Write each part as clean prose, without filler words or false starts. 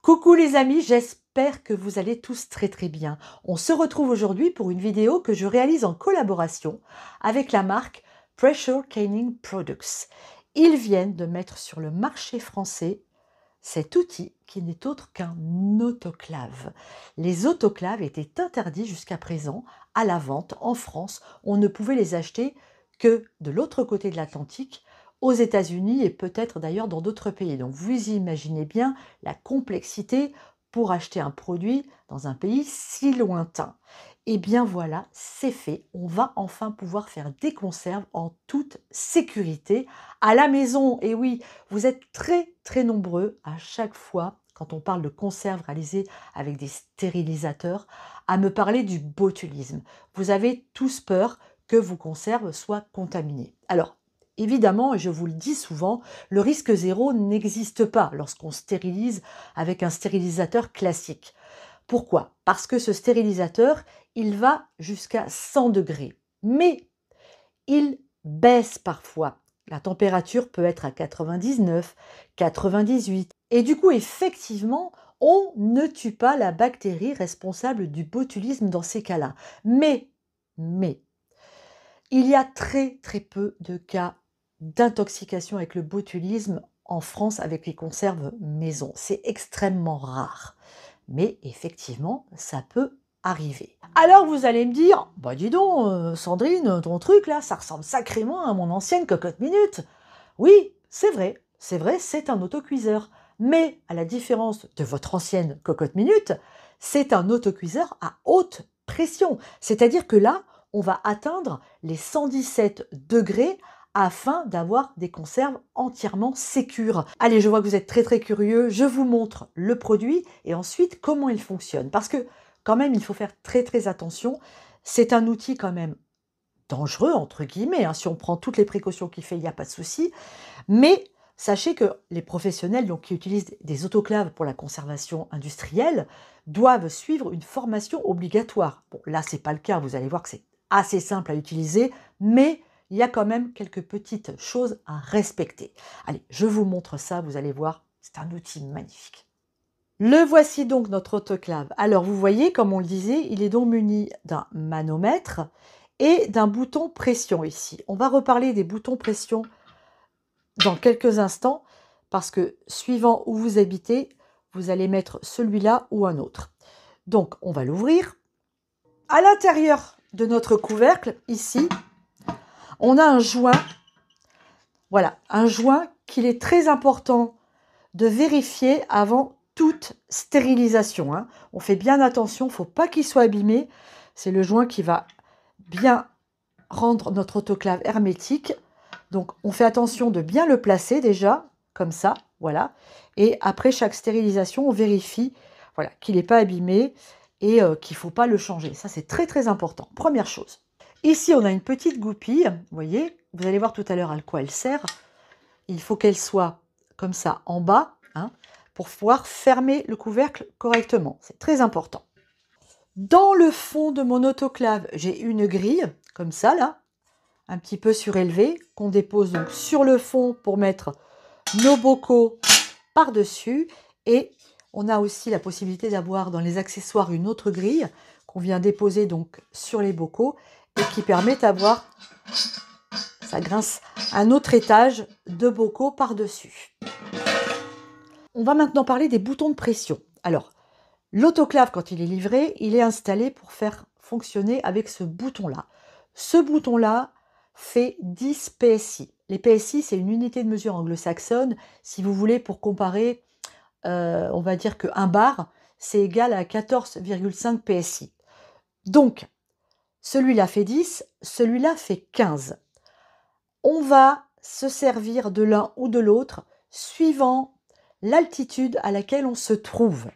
Coucou les amis, j'espère que vous allez tous très bien. On se retrouve aujourd'hui pour une vidéo que je réalise en collaboration avec la marque Pressure Caning Products. Ils viennent de mettre sur le marché français cet outil qui n'est autre qu'un autoclave. Les autoclaves étaient interdits jusqu'à présent à la vente en France. On ne pouvait les acheter que de l'autre côté de l'Atlantique, aux États-Unis et peut-être d'ailleurs dans d'autres pays. Donc vous imaginez bien la complexité pour acheter un produit dans un pays si lointain. Et bien voilà, c'est fait. On va enfin pouvoir faire des conserves en toute sécurité à la maison. Et oui, vous êtes très nombreux à chaque fois, quand on parle de conserves réalisées avec des stérilisateurs, à me parler du botulisme. Vous avez tous peur que vos conserves soient contaminées. Alors, évidemment, et je vous le dis souvent, le risque zéro n'existe pas lorsqu'on stérilise avec un stérilisateur classique. Pourquoi? Parce que ce stérilisateur, il va jusqu'à 100 degrés. Mais il baisse parfois. La température peut être à 99, 98. Et du coup, effectivement, on ne tue pas la bactérie responsable du botulisme dans ces cas-là. Mais, il y a très peu de cas d'intoxication avec le botulisme en France avec les conserves maison. C'est extrêmement rare. Mais effectivement, ça peut arriver. Alors vous allez me dire, bah dis donc, Sandrine, ton truc là, ça ressemble sacrément à mon ancienne cocotte minute. Oui, c'est vrai, c'est un autocuiseur. Mais à la différence de votre ancienne cocotte minute, c'est un autocuiseur à haute pression. C'est-à-dire que là, on va atteindre les 117 degrés afin d'avoir des conserves entièrement sécures. Allez, je vois que vous êtes très curieux, je vous montre le produit et ensuite comment il fonctionne. Parce que quand même, il faut faire très attention. C'est un outil quand même dangereux, entre guillemets, hein. Si on prend toutes les précautions qu'il fait, il n'y a pas de souci. Mais sachez que les professionnels donc, qui utilisent des autoclaves pour la conservation industrielle doivent suivre une formation obligatoire. Bon, là, ce n'est pas le cas, vous allez voir que c'est assez simple à utiliser, mais il y a quand même quelques petites choses à respecter. Allez, je vous montre ça, vous allez voir, c'est un outil magnifique. Le voici donc notre autoclave. Alors vous voyez, comme on le disait, il est donc muni d'un manomètre et d'un bouton pression ici. On va reparler des boutons pression dans quelques instants parce que suivant où vous habitez, vous allez mettre celui-là ou un autre. Donc on va l'ouvrir. À l'intérieur de notre couvercle, ici, on a un joint. Voilà, un joint qu'il est très important de vérifier avant toute stérilisation, hein. On fait bien attention, il ne faut pas qu'il soit abîmé. C'est le joint qui va bien rendre notre autoclave hermétique. Donc, on fait attention de bien le placer déjà, comme ça, voilà. Et après chaque stérilisation, on vérifie voilà, qu'il n'est pas abîmé et qu'il ne faut pas le changer. Ça, c'est très important. Première chose. Ici, on a une petite goupille, vous voyez. Vous allez voir tout à l'heure à quoi elle sert. Il faut qu'elle soit comme ça en bas, hein, pour pouvoir fermer le couvercle correctement. C'est très important. Dans le fond de mon autoclave, j'ai une grille, comme ça, là, un petit peu surélevée, qu'on dépose donc sur le fond pour mettre nos bocaux par-dessus. Et on a aussi la possibilité d'avoir dans les accessoires une autre grille qu'on vient déposer donc sur les bocaux et qui permet d'avoir, ça grince, un autre étage de bocaux par-dessus. On va maintenant parler des boutons de pression. Alors, l'autoclave, quand il est livré, il est installé pour faire fonctionner avec ce bouton-là. Ce bouton-là fait 10 PSI. Les PSI, c'est une unité de mesure anglo-saxonne. Si vous voulez, pour comparer, on va dire qu'un bar, c'est égal à 14,5 PSI. Donc, celui-là fait 10, celui-là fait 15. On va se servir de l'un ou de l'autre suivant l'altitude à laquelle on se trouve.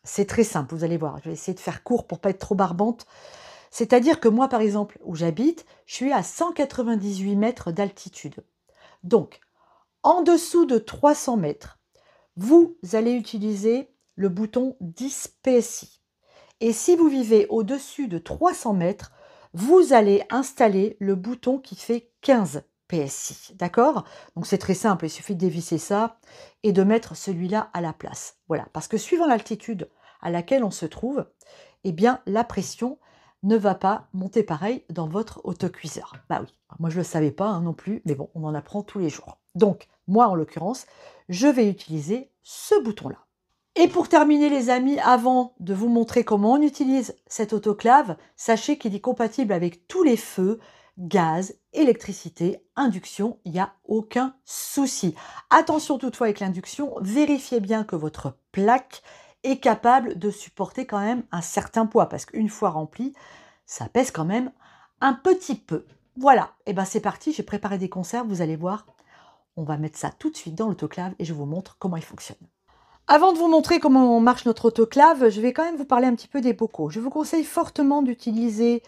C'est très simple, vous allez voir. Je vais essayer de faire court pour ne pas être trop barbante. C'est-à-dire que moi, par exemple, où j'habite, je suis à 198 mètres d'altitude. Donc, en dessous de 300 mètres, vous allez utiliser le bouton 10 PSI. Et si vous vivez au-dessus de 300 mètres, vous allez installer le bouton qui fait 15 PSI, d'accord? Donc c'est très simple, il suffit de dévisser ça et de mettre celui-là à la place. Voilà, parce que suivant l'altitude à laquelle on se trouve, eh bien la pression ne va pas monter pareil dans votre autocuiseur. Bah oui, moi je ne le savais pas hein, non plus, mais bon, on en apprend tous les jours. Donc, moi en l'occurrence, je vais utiliser ce bouton-là. Et pour terminer les amis, avant de vous montrer comment on utilise cette autoclave, sachez qu'il est compatible avec tous les feux, gaz, électricité, induction, il n'y a aucun souci. Attention toutefois avec l'induction, vérifiez bien que votre plaque est capable de supporter quand même un certain poids, parce qu'une fois rempli, ça pèse quand même un petit peu. Voilà, et ben c'est parti, j'ai préparé des conserves, vous allez voir, on va mettre ça tout de suite dans l'autoclave et je vous montre comment il fonctionne. Avant de vous montrer comment marche notre autoclave, je vais quand même vous parler un petit peu des bocaux. Je vous conseille fortement d'utiliser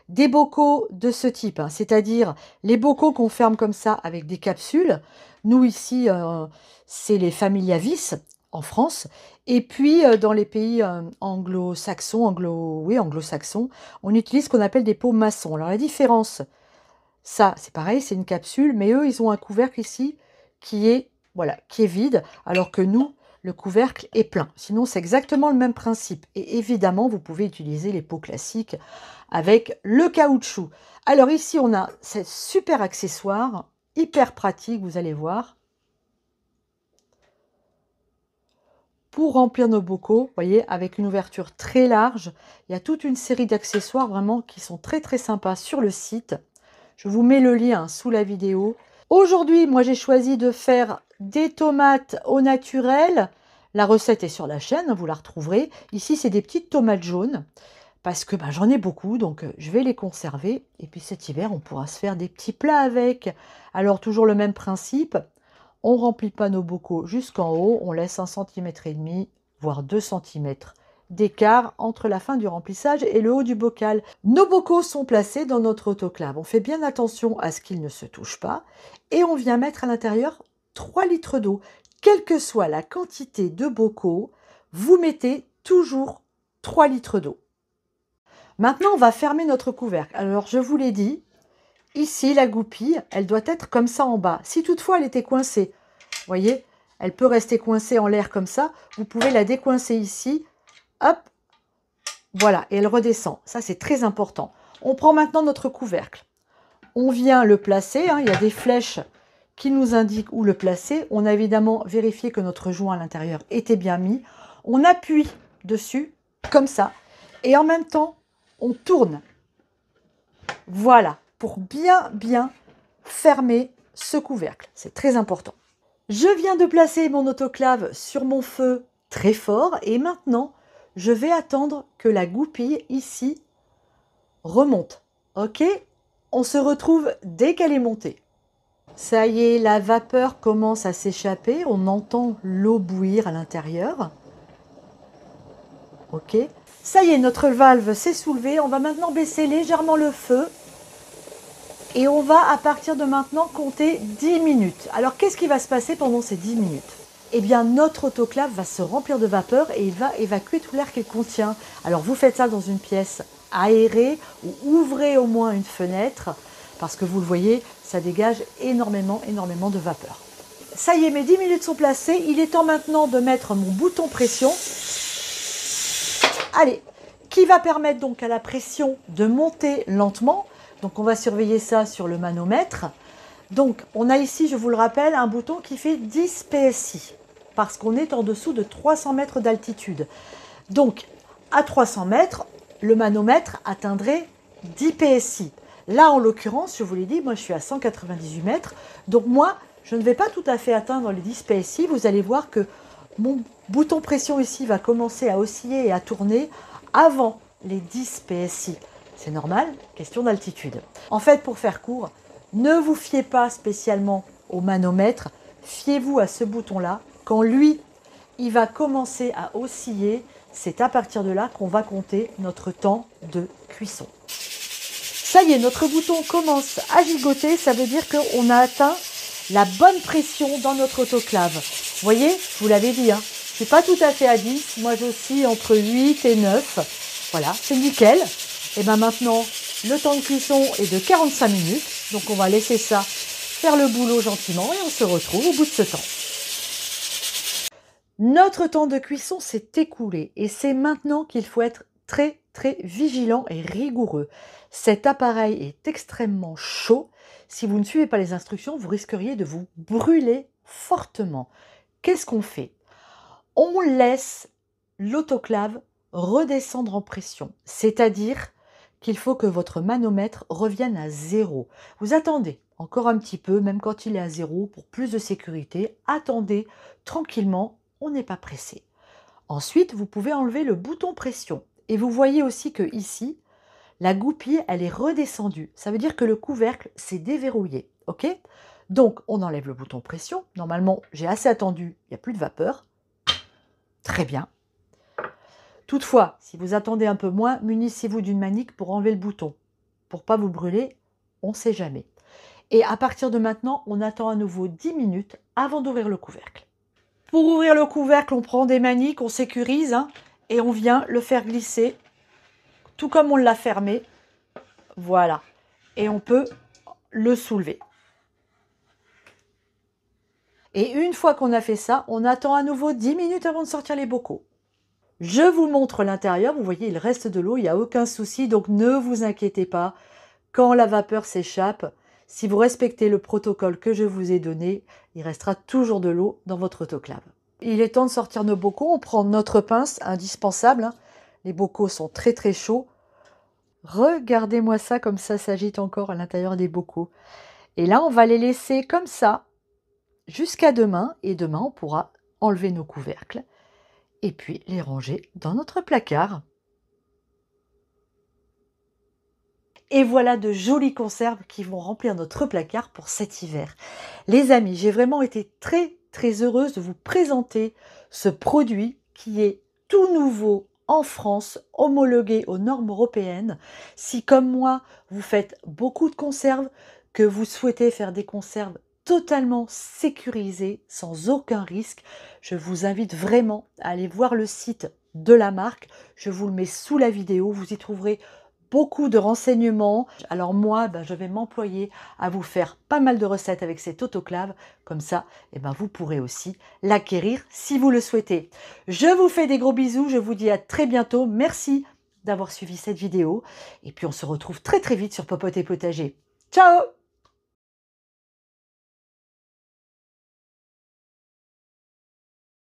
des bocaux de ce type, hein, c'est-à-dire les bocaux qu'on ferme comme ça avec des capsules. Nous ici, c'est les Familiavis en France. Et puis dans les pays anglo-saxons, anglo-saxons, on utilise ce qu'on appelle des pots maçons. Alors la différence, ça c'est pareil, c'est une capsule, mais eux ils ont un couvercle ici qui est, voilà, qui est vide, alors que nous, le couvercle est plein. Sinon, c'est exactement le même principe. Et évidemment, vous pouvez utiliser les pots classiques avec le caoutchouc. Alors ici, on a ce super accessoire, hyper pratique, vous allez voir. Pour remplir nos bocaux, vous voyez, avec une ouverture très large. Il y a toute une série d'accessoires vraiment qui sont très très sympas sur le site. Je vous mets le lien sous la vidéo. Aujourd'hui, moi j'ai choisi de faire des tomates au naturel. La recette est sur la chaîne, vous la retrouverez. Ici, c'est des petites tomates jaunes parce que j'en ai beaucoup, donc je vais les conserver. Et puis cet hiver, on pourra se faire des petits plats avec. Alors toujours le même principe, on ne remplit pas nos bocaux jusqu'en haut, on laisse 1,5 cm, voire 2 cm d'écart entre la fin du remplissage et le haut du bocal. Nos bocaux sont placés dans notre autoclave. On fait bien attention à ce qu'ils ne se touchent pas. Et on vient mettre à l'intérieur 3 litres d'eau. Quelle que soit la quantité de bocaux, vous mettez toujours 3 litres d'eau. Maintenant, on va fermer notre couvercle. Alors, je vous l'ai dit, ici, la goupille, elle doit être comme ça en bas. Si toutefois, elle était coincée, vous voyez, elle peut rester coincée en l'air comme ça. Vous pouvez la décoincer ici. Hop, voilà, et elle redescend. Ça, c'est très important. On prend maintenant notre couvercle. On vient le placer. Hein, il y a des flèches qui nous indiquent où le placer. On a évidemment vérifié que notre joint à l'intérieur était bien mis. On appuie dessus, comme ça. Et en même temps, on tourne. Voilà, pour bien fermer ce couvercle. C'est très important. Je viens de placer mon autoclave sur mon feu très fort. Et maintenant, je vais attendre que la goupille ici remonte. Ok? On se retrouve dès qu'elle est montée. Ça y est, la vapeur commence à s'échapper. On entend l'eau bouillir à l'intérieur. Ok? Ça y est, notre valve s'est soulevée. On va maintenant baisser légèrement le feu. Et on va, à partir de maintenant, compter 10 minutes. Alors, qu'est-ce qui va se passer pendant ces 10 minutes? Eh bien, notre autoclave va se remplir de vapeur et il va évacuer tout l'air qu'elle contient. Alors, vous faites ça dans une pièce aérée ou ouvrez au moins une fenêtre parce que vous le voyez, ça dégage énormément de vapeur. Ça y est, mes 10 minutes sont placées. Il est temps maintenant de mettre mon bouton pression. Allez, qui va permettre donc à la pression de monter lentement. Donc, on va surveiller ça sur le manomètre. Donc, on a ici, je vous le rappelle, un bouton qui fait 10 PSI parce qu'on est en dessous de 300 mètres d'altitude. Donc, à 300 mètres, le manomètre atteindrait 10 PSI. Là, en l'occurrence, je vous l'ai dit, moi, je suis à 198 mètres. Donc, moi, je ne vais pas tout à fait atteindre les 10 PSI. Vous allez voir que mon bouton pression ici va commencer à osciller et à tourner avant les 10 PSI. C'est normal, question d'altitude. En fait, pour faire court, ne vous fiez pas spécialement au manomètre, fiez-vous à ce bouton-là. Quand lui, il va commencer à osciller, c'est à partir de là qu'on va compter notre temps de cuisson. Ça y est, notre bouton commence à gigoter, ça veut dire qu'on a atteint la bonne pression dans notre autoclave. Vous voyez, je vous l'avais dit, hein, je ne suis pas tout à fait à 10, moi j'oscille entre 8 et 9. Voilà, c'est nickel. Et bien maintenant, le temps de cuisson est de 45 minutes. Donc on va laisser ça faire le boulot gentiment et on se retrouve au bout de ce temps. Notre temps de cuisson s'est écoulé et c'est maintenant qu'il faut être très vigilant et rigoureux. Cet appareil est extrêmement chaud. Si vous ne suivez pas les instructions, vous risqueriez de vous brûler fortement. Qu'est-ce qu'on fait? On laisse l'autoclave redescendre en pression, c'est-à-dire qu'il faut que votre manomètre revienne à 0. Vous attendez encore un petit peu, même quand il est à 0, pour plus de sécurité. Attendez tranquillement, on n'est pas pressé. Ensuite, vous pouvez enlever le bouton pression. Et vous voyez aussi que ici, la goupille, elle est redescendue. Ça veut dire que le couvercle s'est déverrouillé. Ok? Donc, on enlève le bouton pression. Normalement, j'ai assez attendu, il n'y a plus de vapeur. Très bien. Toutefois, si vous attendez un peu moins, munissez-vous d'une manique pour enlever le bouton. Pour ne pas vous brûler, on ne sait jamais. Et à partir de maintenant, on attend à nouveau 10 minutes avant d'ouvrir le couvercle. Pour ouvrir le couvercle, on prend des maniques, on sécurise et on vient le faire glisser, tout comme on l'a fermé. Voilà. Et on peut le soulever. Et une fois qu'on a fait ça, on attend à nouveau 10 minutes avant de sortir les bocaux. Je vous montre l'intérieur, vous voyez, il reste de l'eau, il n'y a aucun souci, donc ne vous inquiétez pas. Quand la vapeur s'échappe, si vous respectez le protocole que je vous ai donné, il restera toujours de l'eau dans votre autoclave. Il est temps de sortir nos bocaux, on prend notre pince, indispensable. Les bocaux sont très chauds. Regardez-moi ça, comme ça s'agite encore à l'intérieur des bocaux. Et là, on va les laisser comme ça jusqu'à demain, et demain, on pourra enlever nos couvercles et puis les ranger dans notre placard. Et voilà de jolies conserves qui vont remplir notre placard pour cet hiver. Les amis, j'ai vraiment été très heureuse de vous présenter ce produit qui est tout nouveau en France, homologué aux normes européennes. Si comme moi, vous faites beaucoup de conserves, que vous souhaitez faire des conserves totalement sécurisées, sans aucun risque, je vous invite vraiment à aller voir le site de la marque. Je vous le mets sous la vidéo, vous y trouverez beaucoup de renseignements. Alors moi, je vais m'employer à vous faire pas mal de recettes avec cette autoclave. Comme ça, vous pourrez aussi l'acquérir si vous le souhaitez. Je vous fais des gros bisous. Je vous dis à très bientôt. Merci d'avoir suivi cette vidéo. Et puis on se retrouve très vite sur Popote et Potager. Ciao!